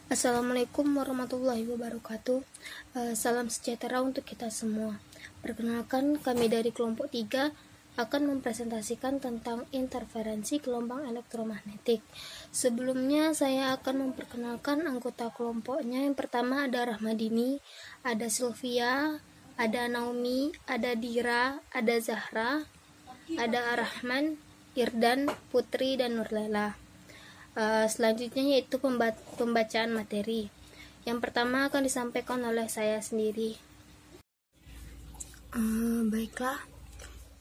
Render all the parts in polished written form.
Assalamualaikum warahmatullahi wabarakatuh. Salam sejahtera untuk kita semua. Perkenalkan, kami dari kelompok 3 akan mempresentasikan tentang interferensi gelombang elektromagnetik. Sebelumnya saya akan memperkenalkan anggota kelompoknya. Yang pertama ada Rahmadini, ada Sylvia, ada Naomi, ada Dira, ada Zahra, ada Arahman, Irdan, Putri, dan Nurlela. Selanjutnya yaitu pembacaan materi. Yang pertama akan disampaikan oleh saya sendiri. Baiklah,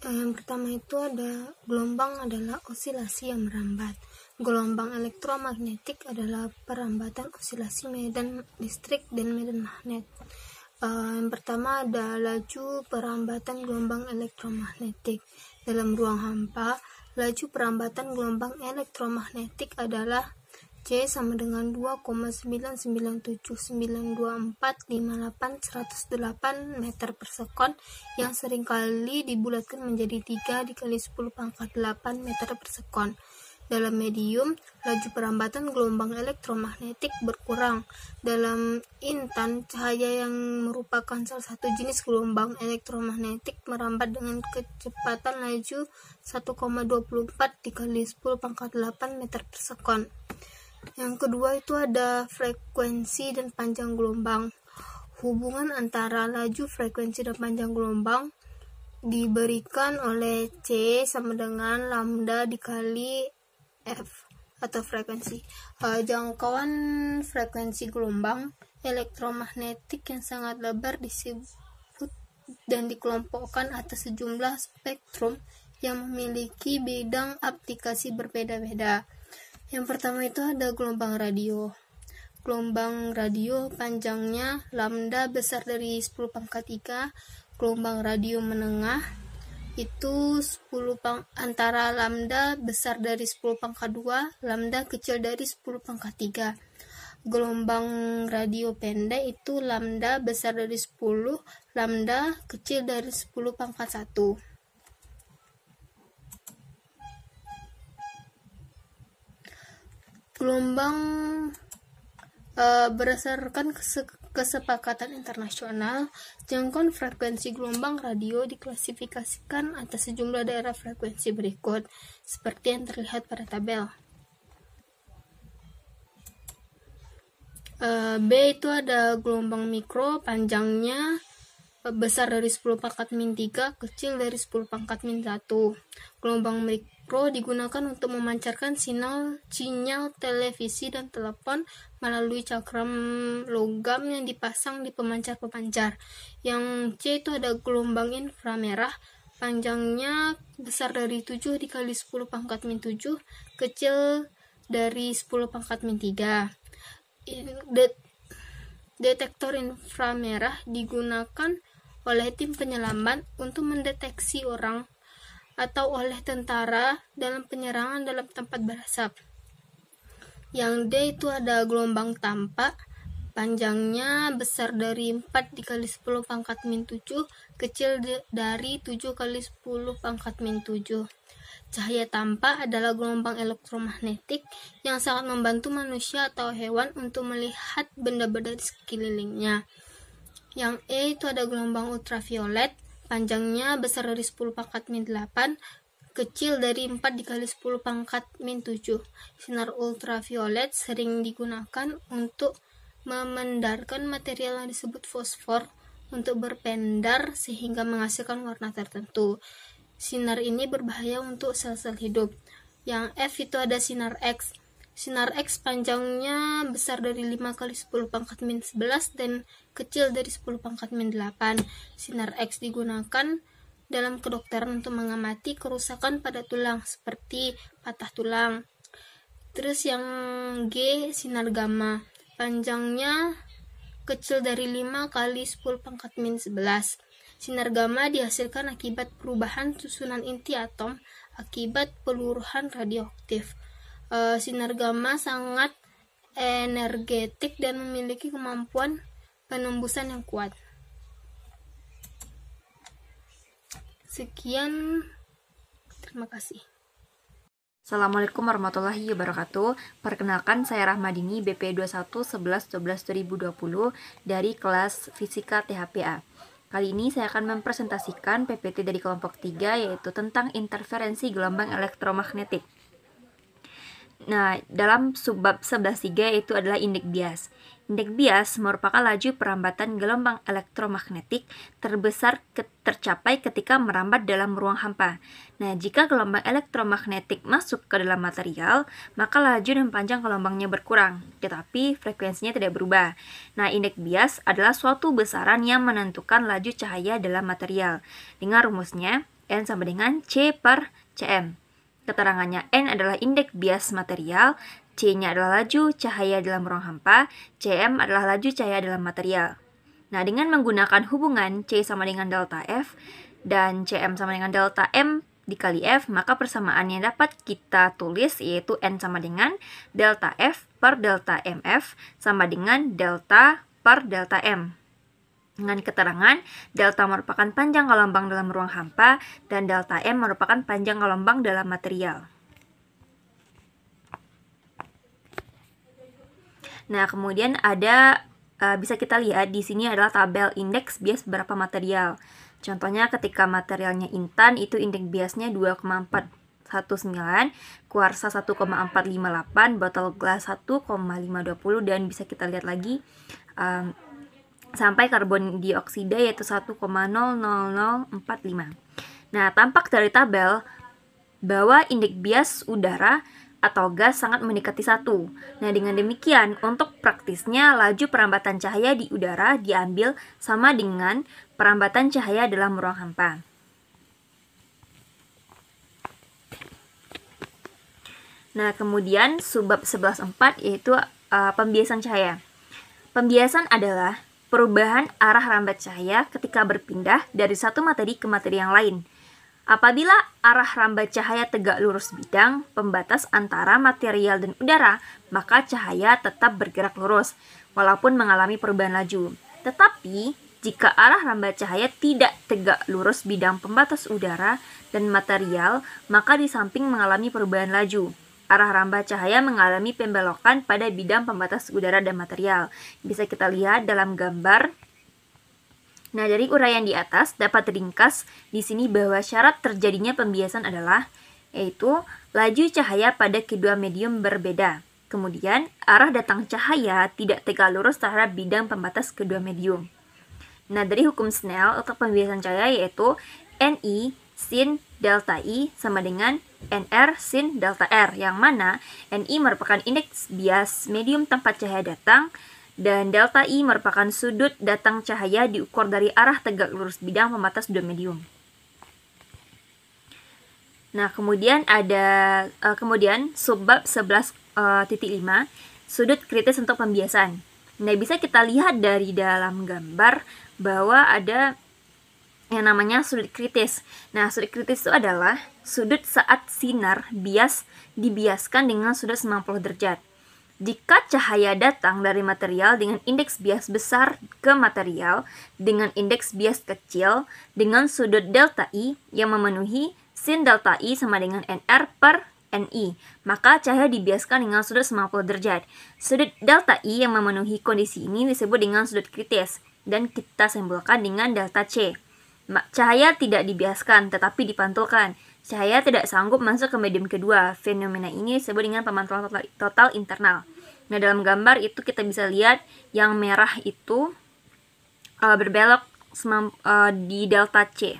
yang pertama itu ada gelombang adalah osilasi yang merambat. Gelombang elektromagnetik adalah perambatan osilasi medan listrik dan medan magnet. Yang pertama ada laju perambatan gelombang elektromagnetik. Dalam ruang hampa, laju perambatan gelombang elektromagnetik adalah C sama dengan 2,99792458108 meter per sekon yang seringkali dibulatkan menjadi 3 dikali 10 pangkat 8 meter per sekon. Dalam medium, laju perambatan gelombang elektromagnetik berkurang. Dalam intan, cahaya yang merupakan salah satu jenis gelombang elektromagnetik merambat dengan kecepatan laju 1,24 dikali 10 pangkat 8 meter per sekon. Yang kedua itu ada frekuensi dan panjang gelombang. Hubungan antara laju, frekuensi, dan panjang gelombang diberikan oleh C sama dengan lambda dikali F atau frekuensi. Jangkauan frekuensi gelombang elektromagnetik yang sangat lebar disebut dan dikelompokkan atas sejumlah spektrum yang memiliki bidang aplikasi berbeda-beda. Yang pertama itu ada gelombang radio. Gelombang radio panjangnya lambda besar dari 10 pangkat 3. Gelombang radio menengah itu antara lambda besar dari 10 pangkat 2, lambda kecil dari 10 pangkat 3. Gelombang radio pendek itu lambda besar dari 10, lambda kecil dari 10 pangkat 1. Gelombang berdasarkan kesepakatan internasional, jangkauan frekuensi gelombang radio diklasifikasikan atas sejumlah daerah frekuensi berikut, seperti yang terlihat pada tabel. B itu ada gelombang mikro, panjangnya besar dari 10 pangkat min 3, kecil dari 10 pangkat min 1. Gelombang mikro digunakan untuk memancarkan sinyal televisi dan telepon melalui cakram logam yang dipasang di pemancar-pemancar. Yang C itu ada gelombang inframerah, panjangnya besar dari 7 dikali 10 pangkat min 7, kecil dari 10 pangkat min 3. Detektor inframerah digunakan oleh tim penyelamat untuk mendeteksi orang atau oleh tentara dalam penyerangan dalam tempat berasap. Yang D itu ada gelombang tampak, panjangnya besar dari 4 dikali 10 pangkat min 7, kecil dari 7 kali 10 pangkat min 7. Cahaya tampak adalah gelombang elektromagnetik yang sangat membantu manusia atau hewan untuk melihat benda-benda di sekelilingnya. Yang E itu ada gelombang ultraviolet, panjangnya besar dari 10 pangkat min 8, kecil dari 4 dikali 10 pangkat min 7. Sinar ultraviolet sering digunakan untuk memendarkan material yang disebut fosfor untuk berpendar sehingga menghasilkan warna tertentu. Sinar ini berbahaya untuk sel-sel hidup. Yang F itu ada sinar X. Sinar X panjangnya besar dari 5 kali 10 pangkat min 11 dan kecil dari 10 pangkat min 8. Sinar X digunakan dalam kedokteran untuk mengamati kerusakan pada tulang seperti patah tulang. Terus yang G, sinar gamma. Panjangnya kecil dari 5 kali 10 pangkat min 11. Sinar gamma dihasilkan akibat perubahan susunan inti atom akibat peluruhan radioaktif. Sinar gamma sangat energetik dan memiliki kemampuan penembusan yang kuat. Sekian, terima kasih. Assalamualaikum warahmatullahi wabarakatuh. Perkenalkan, saya Rahmadini, BP 21 11 12 2020 dari kelas Fisika THPA. Kali ini saya akan mempresentasikan PPT dari kelompok 3, yaitu tentang interferensi gelombang elektromagnetik. Nah, dalam subbab 11.3 itu adalah indeks bias. Indeks bias merupakan laju perambatan gelombang elektromagnetik terbesar tercapai ketika merambat dalam ruang hampa. Nah, jika gelombang elektromagnetik masuk ke dalam material, maka laju dan panjang gelombangnya berkurang, tetapi frekuensinya tidak berubah. Nah, indeks bias adalah suatu besaran yang menentukan laju cahaya dalam material. Dengan rumusnya, N sama dengan C per Cm. Keterangannya, N adalah indeks bias material, C-nya adalah laju cahaya dalam ruang hampa, Cm adalah laju cahaya dalam material. Nah, dengan menggunakan hubungan C sama dengan delta F dan Cm sama dengan delta M dikali F, maka persamaan yang dapat kita tulis yaitu N sama dengan delta F per delta MF sama dengan delta per delta M. Dengan keterangan, delta merupakan panjang gelombang dalam ruang hampa dan delta M merupakan panjang gelombang dalam material. Nah, kemudian ada bisa kita lihat di sini adalah tabel indeks bias beberapa material. Contohnya ketika materialnya intan itu indeks biasnya 2,419, kuarsa 1,458, botol gelas 1,520, dan bisa kita lihat lagi sampai karbon dioksida yaitu 1,00045. Nah, tampak dari tabel bahwa indeks bias udara atau gas sangat mendekati 1. Nah, dengan demikian, untuk praktisnya laju perambatan cahaya di udara diambil sama dengan perambatan cahaya dalam ruang hampa. Nah, kemudian subbab 11.4 yaitu pembiasan cahaya. Pembiasan adalah perubahan arah rambat cahaya ketika berpindah dari satu materi ke materi yang lain. Apabila arah rambat cahaya tegak lurus bidang pembatas antara material dan udara, maka cahaya tetap bergerak lurus, walaupun mengalami perubahan laju. Tetapi, jika arah rambat cahaya tidak tegak lurus bidang pembatas udara dan material, maka di samping mengalami perubahan laju. Arah rambat cahaya mengalami pembelokan pada bidang pembatas udara dan material. Bisa kita lihat dalam gambar. Nah, dari uraian di atas dapat ringkas di sini bahwa syarat terjadinya pembiasan adalah yaitu laju cahaya pada kedua medium berbeda. Kemudian, arah datang cahaya tidak tegak lurus terhadap bidang pembatas kedua medium. Nah, dari hukum Snell untuk pembiasan cahaya yaitu Ni sin delta I sama dengan NR sin delta R, yang mana Ni merupakan indeks bias medium tempat cahaya datang dan delta I merupakan sudut datang cahaya diukur dari arah tegak lurus bidang pembatas dua medium. Nah, kemudian ada subbab 11.5 sudut kritis untuk pembiasan. Nah, bisa kita lihat dari dalam gambar bahwa ada yang namanya sudut kritis. Nah, sudut kritis itu adalah sudut saat sinar bias dibiaskan dengan sudut 90 derajat. Jika cahaya datang dari material dengan indeks bias besar ke material dengan indeks bias kecil dengan sudut delta I yang memenuhi sin delta I sama dengan NR per Ni, maka cahaya dibiaskan dengan sudut 90 derajat. Sudut delta I yang memenuhi kondisi ini disebut dengan sudut kritis dan kita simpulkan dengan delta C. Cahaya tidak dibiaskan tetapi dipantulkan. Cahaya tidak sanggup masuk ke medium kedua. Fenomena ini disebut dengan pemantulan total internal. Nah, dalam gambar itu kita bisa lihat yang merah itu berbelok di delta C.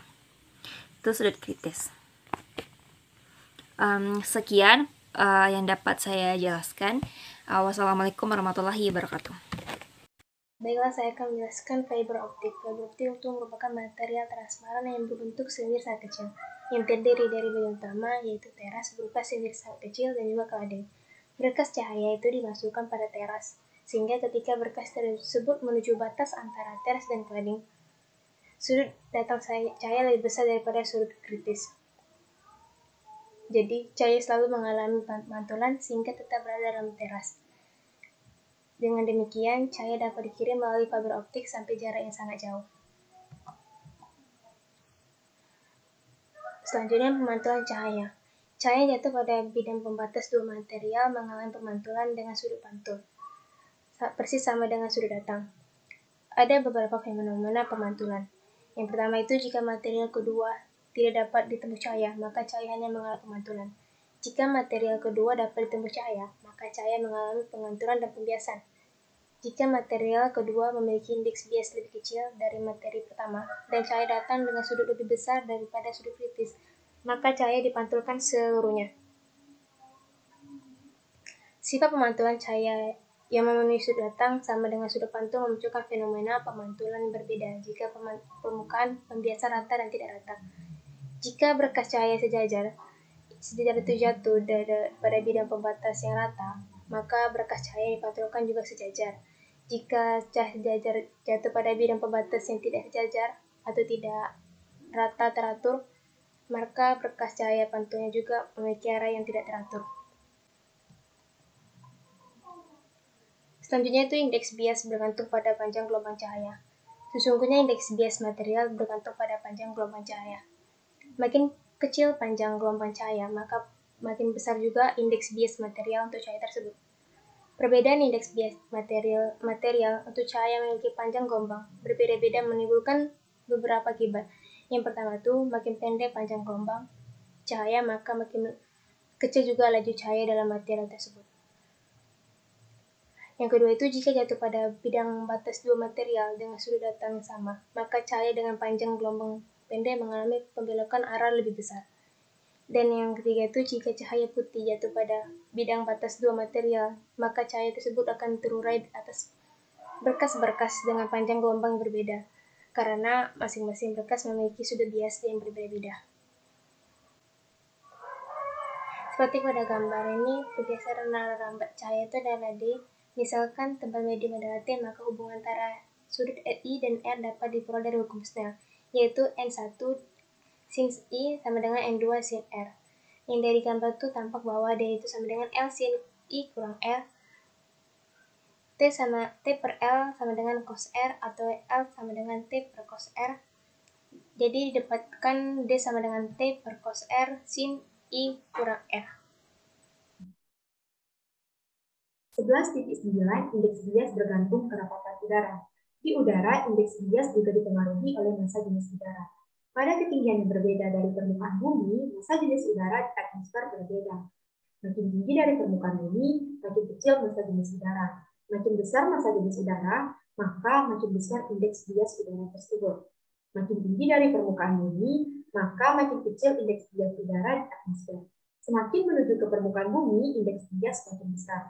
Itu sudut kritis. Sekian yang dapat saya jelaskan. Wassalamualaikum warahmatullahi wabarakatuh. Baiklah, saya akan menjelaskan fiber optik. Fiber optik itu merupakan material transparan yang berbentuk selir sangat kecil, yang terdiri dari bagian utama, yaitu teras berupa selir sangat kecil dan juga keleding. Berkas cahaya itu dimasukkan pada teras, sehingga ketika berkas tersebut menuju batas antara teras dan keleding, sudut datang cahaya lebih besar daripada sudut kritis. Jadi, cahaya selalu mengalami pantulan sehingga tetap berada dalam teras. Dengan demikian, cahaya dapat dikirim melalui fiber optik sampai jarak yang sangat jauh. Selanjutnya, pemantulan cahaya. Cahaya jatuh pada bidang pembatas dua material mengalami pemantulan dengan sudut pantul, persis sama dengan sudut datang. Ada beberapa fenomena pemantulan. Yang pertama itu jika material kedua tidak dapat ditembus cahaya, maka cahaya hanya mengalami pemantulan. Jika material kedua dapat ditembus cahaya, maka cahaya mengalami penganturan dan pembiasan. Jika material kedua memiliki indeks bias lebih kecil dari materi pertama dan cahaya datang dengan sudut lebih besar daripada sudut kritis, maka cahaya dipantulkan seluruhnya. Sifat pemantulan cahaya yang memenuhi sudut datang sama dengan sudut pantul memunculkan fenomena pemantulan yang berbeda jika permukaan pembiasan rata dan tidak rata. Jika berkas cahaya sejajar itu jatuh pada bidang pembatas yang rata, maka berkas cahaya yang dipantulkan juga sejajar. Jika cahaya sejajar jatuh pada bidang pembatas yang tidak sejajar atau tidak rata teratur, maka berkas cahaya pantulnya juga memiliki arah yang tidak teratur. Selanjutnya itu indeks bias bergantung pada panjang gelombang cahaya. Sesungguhnya indeks bias material bergantung pada panjang gelombang cahaya. Makin kecil panjang gelombang cahaya, maka makin besar juga indeks bias material untuk cahaya tersebut. Perbedaan indeks bias material untuk cahaya memiliki panjang gelombang berbeda-beda menimbulkan beberapa akibat. Yang pertama itu makin pendek panjang gelombang cahaya, maka makin kecil juga laju cahaya dalam material tersebut. Yang kedua itu jika jatuh pada bidang batas dua material dengan sudut datang sama, maka cahaya dengan panjang gelombang pendek mengalami pembelokan arah lebih besar. Dan yang ketiga itu jika cahaya putih jatuh pada bidang batas dua material, maka cahaya tersebut akan terurai atas berkas-berkas dengan panjang gelombang berbeda, karena masing-masing berkas memiliki sudut bias yang berbeda-beda. Seperti pada gambar ini, pergeseran arah rambat cahaya itu adalah D. Misalkan tebal medium adalah T, maka hubungan antara sudut I dan R dapat diperoleh dari hukum Snell, yaitu N1 sin I sama dengan N2 sin R. Yang dari gambar itu tampak bahwa D itu sama dengan L sin I kurang R, T per L sama dengan cos R, atau L sama dengan T per cos R. Jadi didapatkan D sama dengan T per cos R sin I kurang R. 11.9 indeks bias bergantung kerapatan udara. Di udara, indeks bias juga dipengaruhi oleh massa jenis udara. Pada ketinggian yang berbeda dari permukaan bumi, massa jenis udara di atmosfer berbeda. Makin tinggi dari permukaan bumi, makin kecil massa jenis udara. Makin besar massa jenis udara, maka makin besar indeks bias udara tersebut. Makin tinggi dari permukaan bumi, maka makin kecil indeks bias udara di atmosfer. Semakin menuju ke permukaan bumi, indeks bias makin besar.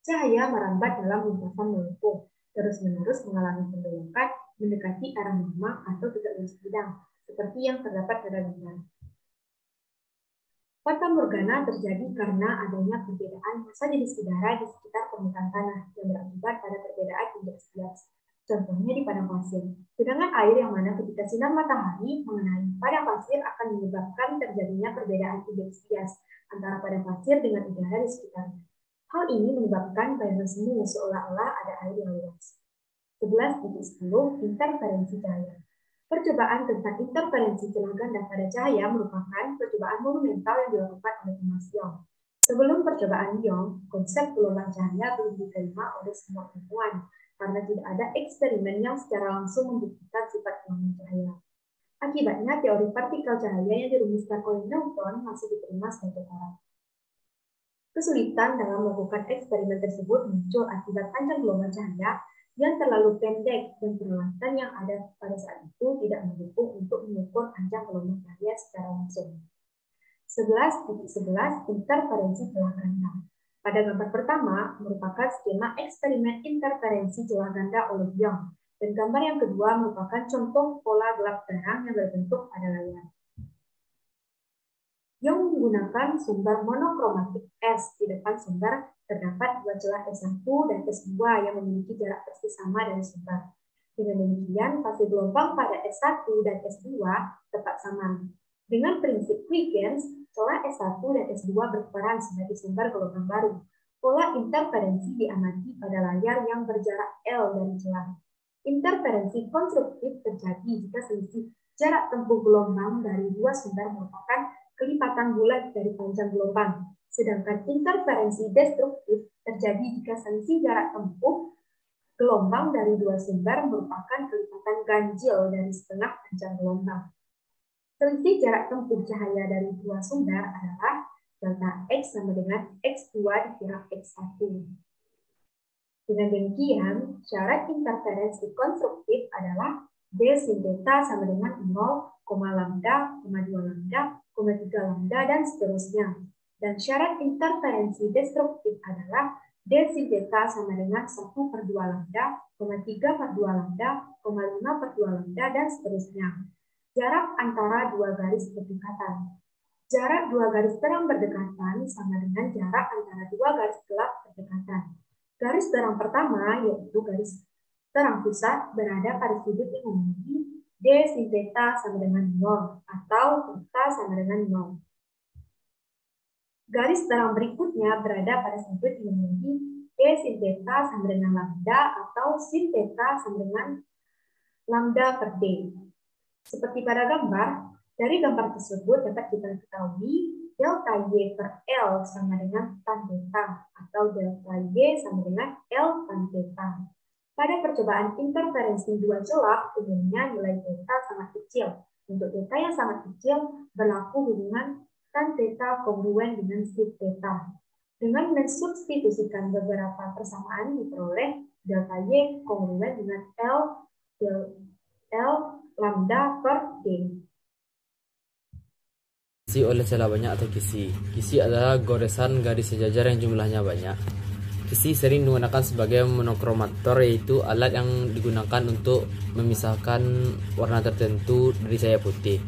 Cahaya merambat dalam lintasan melengkung, terus-menerus mengalami pembelokan mendekati arah norma atau 13 bidang, seperti yang terdapat pada gambar. Fata morgana terjadi karena adanya perbedaan massa jenis udara di sekitar permukaan tanah yang berakibat pada perbedaan indeks bias. Contohnya di padang pasir. Genangan air yang mana ketika sinar matahari mengenai padang pasir akan menyebabkan terjadinya perbedaan indeks bias antara padang pasir dengan udara di sekitarnya. Hal ini menyebabkan bayangan semu seolah-olah ada air yang luas. 11.10 Interferensi cahaya. Percobaan tentang interferensi celah ganda pada cahaya merupakan percobaan monumental yang dilakukan oleh Thomas Young. Sebelum percobaan Young, konsep gelombang cahaya belum diterima oleh semua ilmuwan karena tidak ada eksperimen yang secara langsung membuktikan sifat gelombang cahaya. Akibatnya, teori partikel cahaya yang dirumuskan oleh Newton masih diterima sebagai orang. Kesulitan dalam melakukan eksperimen tersebut muncul akibat panjang gelombang cahaya yang terlalu pendek dan peralatan yang ada pada saat itu tidak mendukung untuk mengukur panjang gelombang cahaya secara langsung. 11.11 Interferensi celah ganda. Pada gambar pertama merupakan skema eksperimen interferensi celah ganda oleh Young, dan gambar yang kedua merupakan contoh pola gelap terang yang berbentuk pada layar. Yang menggunakan sumber monokromatik S. Di depan sumber terdapat dua celah S1 dan S2 yang memiliki jarak persis sama dari sumber. Dengan demikian, fase gelombang pada S1 dan S2 tepat sama. Dengan prinsip Huygens, celah S1 dan S2 berperan sebagai sumber gelombang baru. Pola interferensi diamati pada layar yang berjarak L dari celah. Interferensi konstruktif terjadi jika selisih jarak tempuh gelombang dari dua sumber merupakan kelipatan bulat dari panjang gelombang. Sedangkan interferensi destruktif terjadi jika selisih jarak tempuh gelombang dari dua sumber merupakan kelipatan ganjil dari setengah panjang gelombang. Selisih jarak tempuh cahaya dari dua sumber adalah delta X sama dengan X2 dikira X1. Dengan demikian, syarat interferensi konstruktif adalah D sin theta sama dengan 0, lambda, 2 lambda, 3 lambda, dan seterusnya. Dan syarat interferensi destruktif adalah D sin theta sama dengan 1/2 lambda, 3/2 lambda, 5/2 lambda, dan seterusnya. Jarak antara dua garis berdekatan. Jarak dua garis terang berdekatan sama dengan jarak antara dua garis gelap berdekatan. Garis terang pertama, yaitu garis terang pusat, berada pada sudut yang memiliki D sin theta sama dengan 0 atau theta sama dengan 0. Garis terang berikutnya berada pada sudut yang memiliki D sin theta sama dengan lambda atau sin theta sama dengan lambda per D. Seperti pada gambar, dari gambar tersebut dapat kita ketahui delta Y per L sama dengan tan theta atau delta Y sama dengan L tan theta. Pada percobaan interferensi dua celah, umumnya nilai theta sangat kecil. Untuk theta yang sangat kecil, berlaku hubungan tan theta kongruen dengan sin theta. Dengan mensubstitusikan beberapa persamaan diperoleh delta Y kongruen dengan L lambda per D. Kisi oleh celah banyak atau kisi. Kisi adalah goresan garis sejajar yang jumlahnya banyak. Kisi sering digunakan sebagai monokromator, yaitu alat yang digunakan untuk memisahkan warna tertentu dari cahaya putih.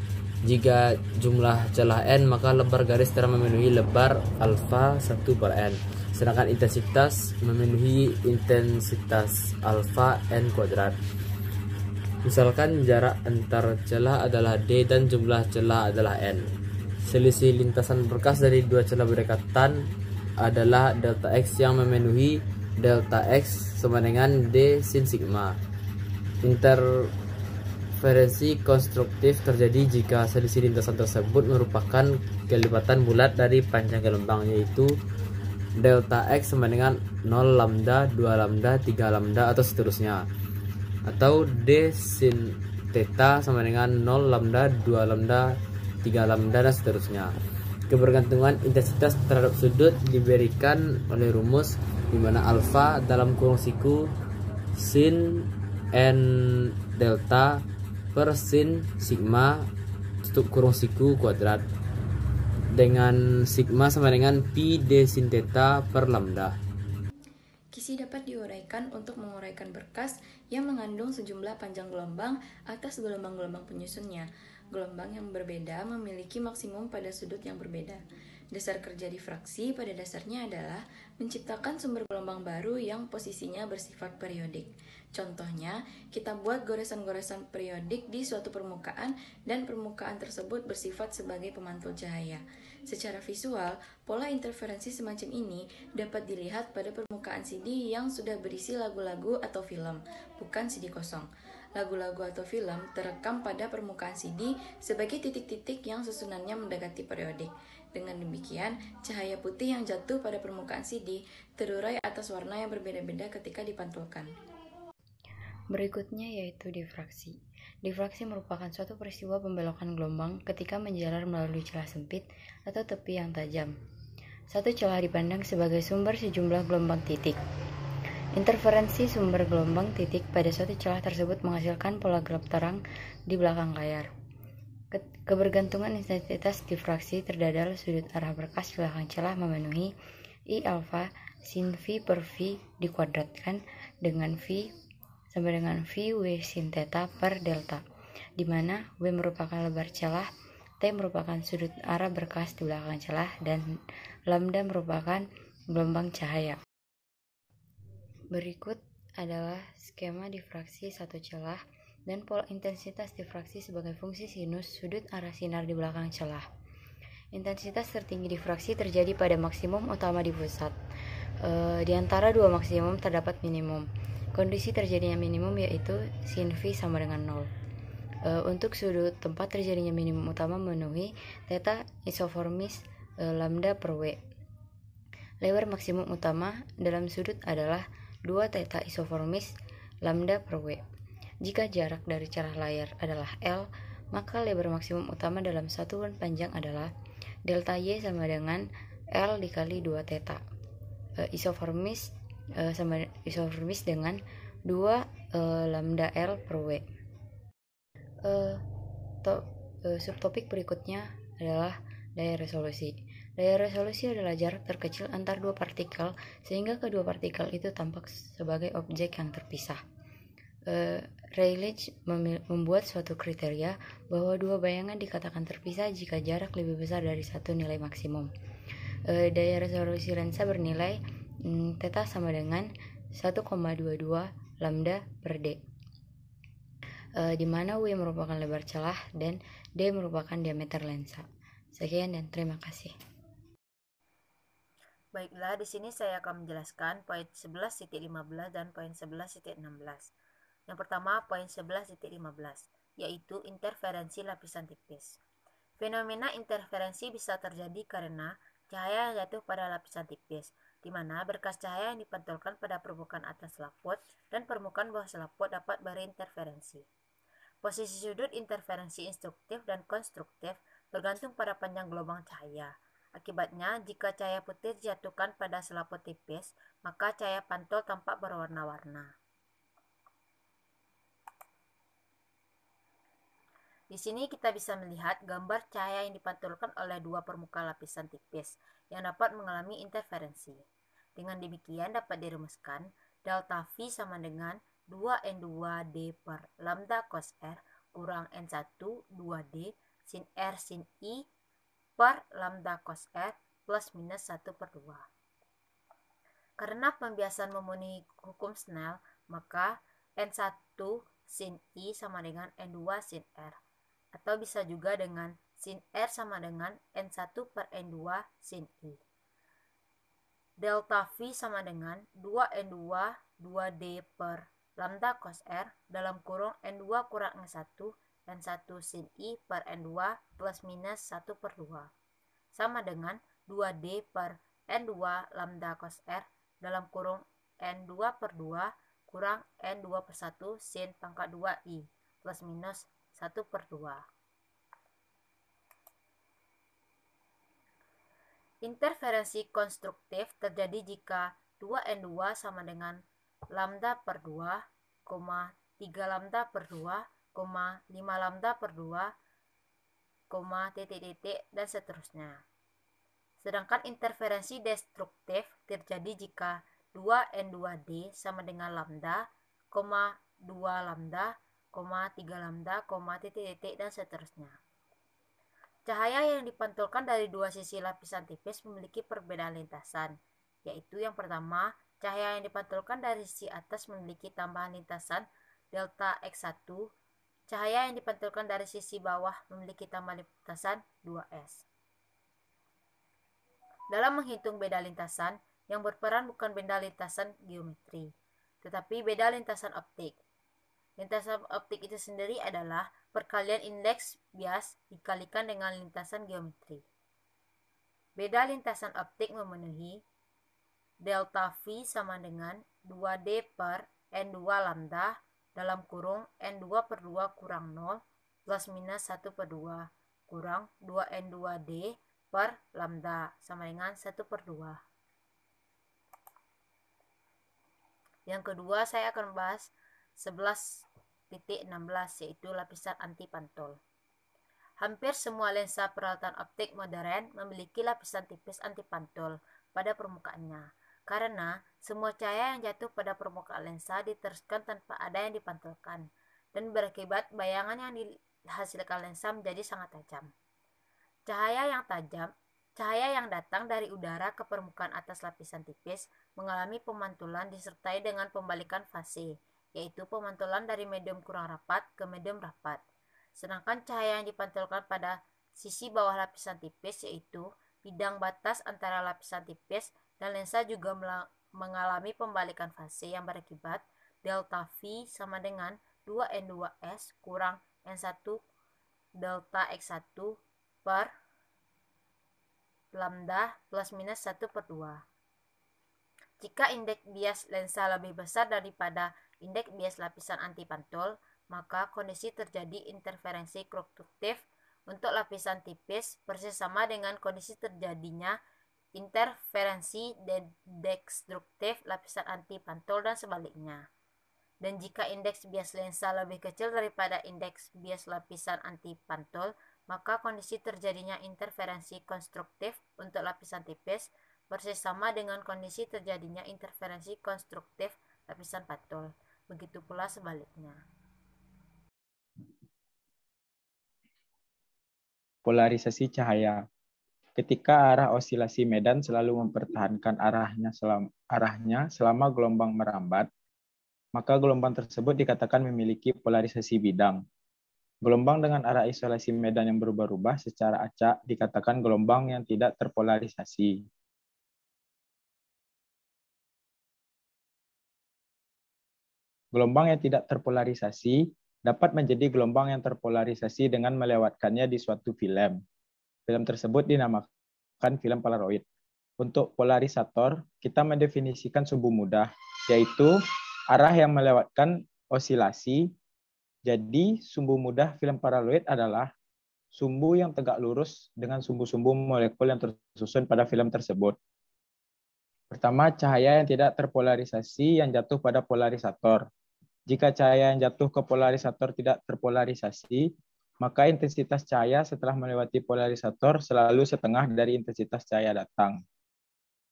Jika jumlah celah n, maka lebar garis terang memenuhi lebar alfa 1 per n. Sedangkan intensitas memenuhi intensitas alfa n kuadrat. Misalkan jarak antar celah adalah D dan jumlah celah adalah N. Selisih lintasan berkas dari dua celah berdekatan adalah delta X yang memenuhi delta X sama dengan D sin sigma. Interferensi konstruktif terjadi jika selisih lintasan tersebut merupakan kelipatan bulat dari panjang gelombang, yaitu delta X sama dengan 0 lambda, 2 lambda, 3 lambda, atau seterusnya. Atau D sin theta sama dengan 0 lambda, 2 lambda, 3 lambda, dan seterusnya. Kebergantungan intensitas terhadap sudut diberikan oleh rumus di mana alfa dalam kurung siku sin n delta per sin sigma tutup kurung siku kuadrat, dengan sigma sama dengan pi D sin theta per lambda. Kisi dapat diuraikan untuk menguraikan berkas yang mengandung sejumlah panjang gelombang atas gelombang-gelombang penyusunnya. Gelombang yang berbeda memiliki maksimum pada sudut yang berbeda. Dasar kerja difraksi pada dasarnya adalah menciptakan sumber gelombang baru yang posisinya bersifat periodik. Contohnya, kita buat goresan-goresan periodik di suatu permukaan dan permukaan tersebut bersifat sebagai pemantul cahaya. Secara visual, pola interferensi semacam ini dapat dilihat pada permukaan CD yang sudah berisi lagu-lagu atau film, bukan CD kosong. Lagu-lagu atau film terekam pada permukaan CD sebagai titik-titik yang susunannya mendekati periodik. Dengan demikian, cahaya putih yang jatuh pada permukaan CD terurai atas warna yang berbeda-beda ketika dipantulkan. Berikutnya yaitu difraksi. Difraksi merupakan suatu peristiwa pembelokan gelombang ketika menjalar melalui celah sempit atau tepi yang tajam. Satu celah dipandang sebagai sumber sejumlah gelombang titik. Interferensi sumber gelombang titik pada suatu celah tersebut menghasilkan pola gelap terang di belakang layar. Kebergantungan intensitas difraksi terdadal sudut arah berkas belakang celah memenuhi I alfa sin V per V dikuadratkan dengan V sama dengan V W sin theta per delta, di mana W merupakan lebar celah, T merupakan sudut arah berkas di belakang celah, dan lambda merupakan gelombang cahaya. Berikut adalah skema difraksi satu celah dan pola intensitas difraksi sebagai fungsi sinus sudut arah sinar di belakang celah. Intensitas tertinggi difraksi terjadi pada maksimum utama di pusat. Di antara dua maksimum terdapat minimum. Kondisi terjadinya minimum yaitu sin V sama dengan 0. Untuk sudut tempat terjadinya minimum utama memenuhi theta isoformis lambda per W. Lebar maksimum utama dalam sudut adalah 2 theta isoformis lambda per W. Jika jarak dari celah layar adalah L, maka lebar maksimum utama dalam satuan panjang adalah delta Y sama dengan L dikali 2 theta. Isoformis sama isoformis dengan 2 lambda L per W. Subtopik berikutnya adalah daya resolusi. Daya resolusi adalah jarak terkecil antar dua partikel sehingga kedua partikel itu tampak sebagai objek yang terpisah. Rayleigh membuat suatu kriteria bahwa dua bayangan dikatakan terpisah jika jarak lebih besar dari satu nilai maksimum. Daya resolusi lensa bernilai theta sama dengan 1,22 lambda per D, di mana W merupakan lebar celah dan D merupakan diameter lensa. Sekian dan terima kasih. Baiklah, di sini saya akan menjelaskan poin 11.15 dan poin 11.16. Yang pertama, poin 11.15, yaitu interferensi lapisan tipis. Fenomena interferensi bisa terjadi karena cahaya yang jatuh pada lapisan tipis, di mana berkas cahaya yang dipantulkan pada permukaan atas selaput dan permukaan bawah selaput dapat berinterferensi. Posisi sudut interferensi instruktif dan konstruktif bergantung pada panjang gelombang cahaya. Akibatnya, jika cahaya putih dijatuhkan pada selaput tipis, maka cahaya pantul tampak berwarna-warna. Di sini kita bisa melihat gambar cahaya yang dipantulkan oleh dua permukaan lapisan tipis yang dapat mengalami interferensi. Dengan demikian dapat dirumuskan delta V sama dengan 2N2D per lambda cos R kurang N1 2D sin R sin I per lambda cos R plus minus 1 per 2. Karena pembiasan memenuhi hukum Snell, maka N1 sin I sama dengan N2 sin R. Atau bisa juga dengan sin R sama dengan N1 per N2 sin I. Delta V sama dengan 2N2 2D per lambda cos R dalam kurung N2 kurang N1 N1 sin I per N2 plus minus 1 per 2 sama dengan 2D per N2 lambda cos R dalam kurung N2 per 2 kurang N2 per 1 sin pangkat 2I plus minus 1 per 2. Interferensi konstruktif terjadi jika 2N2 sama dengan lambda per 2, 3 lambda per 2, 5 lambda per 2, titik-titik, dan seterusnya. Sedangkan interferensi destruktif terjadi jika 2N2D sama dengan lambda, 2 lambda, 3 lambda, titik-titik, dan seterusnya. Cahaya yang dipantulkan dari dua sisi lapisan tipis memiliki perbedaan lintasan, yaitu yang pertama, cahaya yang dipantulkan dari sisi atas memiliki tambahan lintasan delta X1, cahaya yang dipantulkan dari sisi bawah memiliki tambahan lintasan 2S. Dalam menghitung beda lintasan, yang berperan bukan beda lintasan geometri, tetapi beda lintasan optik. Lintasan optik itu sendiri adalah perkalian indeks bias dikalikan dengan lintasan geometri. Beda lintasan optik memenuhi delta V sama dengan 2D per N2 lambda dalam kurung N2 per 2 kurang 0 plus minus 1 per 2 kurang 2N2D per lambda sama dengan 1 per 2. Yang kedua, saya akan bahas 11.16, yaitu lapisan anti pantul. Hampir semua lensa peralatan optik modern memiliki lapisan tipis anti pantul pada permukaannya, karena semua cahaya yang jatuh pada permukaan lensa diteruskan tanpa ada yang dipantulkan, dan berakibat bayangan yang dihasilkan lensa menjadi sangat tajam. Cahaya yang datang dari udara ke permukaan atas lapisan tipis mengalami pemantulan disertai dengan pembalikan fase, yaitu pemantulan dari medium kurang rapat ke medium rapat. Sedangkan cahaya yang dipantulkan pada sisi bawah lapisan tipis, yaitu bidang batas antara lapisan tipis dan lensa, juga mengalami pembalikan fase yang berakibat delta V sama dengan 2N2S kurang N1 delta X1 per lambda plus minus 1 per 2. Jika indeks bias lensa lebih besar daripada indeks bias lapisan antipantul, maka kondisi terjadi interferensi konstruktif untuk lapisan tipis persis sama dengan kondisi terjadinya interferensi destruktif lapisan antipantul dan sebaliknya. Dan jika indeks bias lensa lebih kecil daripada indeks bias lapisan antipantul, maka kondisi terjadinya interferensi konstruktif untuk lapisan tipis persis sama dengan kondisi terjadinya interferensi konstruktif lapisan pantul. Begitu pula sebaliknya. Polarisasi cahaya. Ketika arah osilasi medan selalu mempertahankan arahnya selama gelombang merambat, maka gelombang tersebut dikatakan memiliki polarisasi bidang. Gelombang dengan arah isolasi medan yang berubah-ubah secara acak dikatakan gelombang yang tidak terpolarisasi. Gelombang yang tidak terpolarisasi dapat menjadi gelombang yang terpolarisasi dengan melewatkannya di suatu film. Film tersebut dinamakan film polaroid. Untuk polarisator, kita mendefinisikan sumbu mudah, yaitu arah yang melewatkan osilasi. Jadi, sumbu mudah film polaroid adalah sumbu yang tegak lurus dengan sumbu-sumbu molekul yang tersusun pada film tersebut. Pertama, cahaya yang tidak terpolarisasi yang jatuh pada polarisator. Jika cahaya yang jatuh ke polarisator tidak terpolarisasi, maka intensitas cahaya setelah melewati polarisator selalu setengah dari intensitas cahaya datang.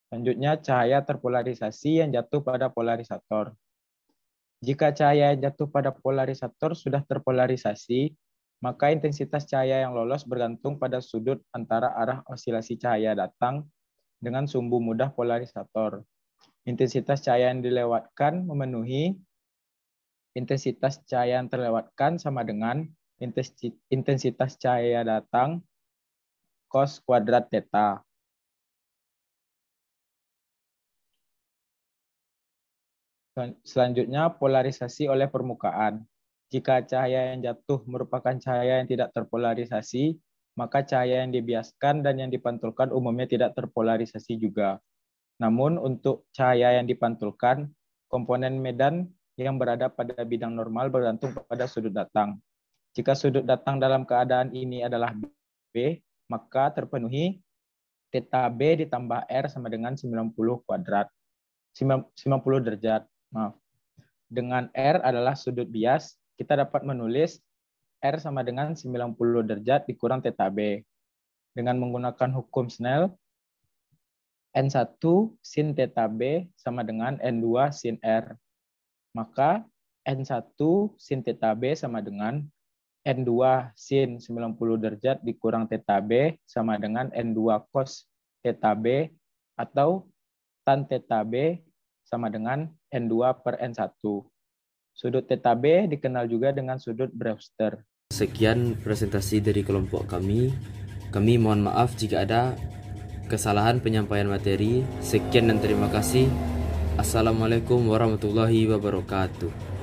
Selanjutnya, cahaya terpolarisasi yang jatuh pada polarisator. Jika cahaya yang jatuh pada polarisator sudah terpolarisasi, maka intensitas cahaya yang lolos bergantung pada sudut antara arah osilasi cahaya datang dengan sumbu mudah polarisator. Intensitas cahaya yang dilewatkan memenuhi intensitas cahaya yang terlewatkan sama dengan intensitas cahaya datang cos kuadrat theta. Selanjutnya, polarisasi oleh permukaan. Jika cahaya yang jatuh merupakan cahaya yang tidak terpolarisasi, maka cahaya yang dibiaskan dan yang dipantulkan umumnya tidak terpolarisasi juga. Namun, untuk cahaya yang dipantulkan, komponen medan yang berada pada bidang normal bergantung pada sudut datang. Jika sudut datang dalam keadaan ini adalah B, maka terpenuhi theta B ditambah R sama dengan 90 derajat. Dengan R adalah sudut bias, kita dapat menulis R sama dengan 90 derajat dikurang theta B. Dengan menggunakan hukum Snell, N1 sin theta B sama dengan N2 sin R. Maka N1 sin theta B sama dengan N2 sin 90 derajat dikurang theta B sama dengan N2 cos theta B atau tan theta B sama dengan N2 per N1. Sudut theta B dikenal juga dengan sudut Brewster. Sekian presentasi dari kelompok kami. Kami mohon maaf jika ada kesalahan penyampaian materi. Sekian dan terima kasih. Assalamualaikum warahmatullahi wabarakatuh.